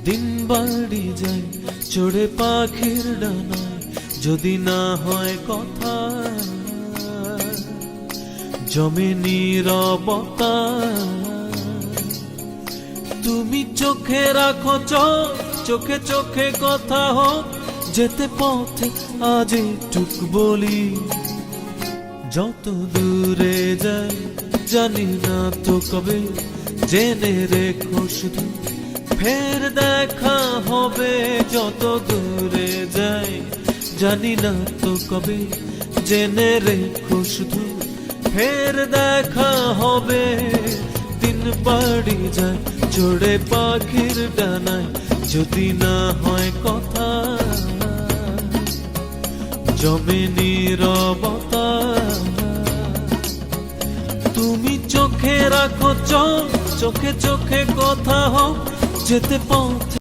দিন বাড়ি যায় চড়ে পাখির ডানায়, যদি না হয় কথা জমে নীরবতা। তুমি চোখে রাখো চোখ, চোখে চোখে কথা হোক, যেতে পথে আজ টুক বলি। যত দূরে যাই জানি না তো কবে, জেনে রেখো শুধু ফের দেখা হবে। যত দূরে যাই জানি না তো কবে, জেনে রেখো শুধু ফের দেখা হবে। দিন বাড়ি যায় চড়ে পাখির ডানায়, যদি না হয় কথা জমে নীরবতা। তুমি চোখে রাখো চোখ, চোখে চোখে কথা হোক, যেতে পথ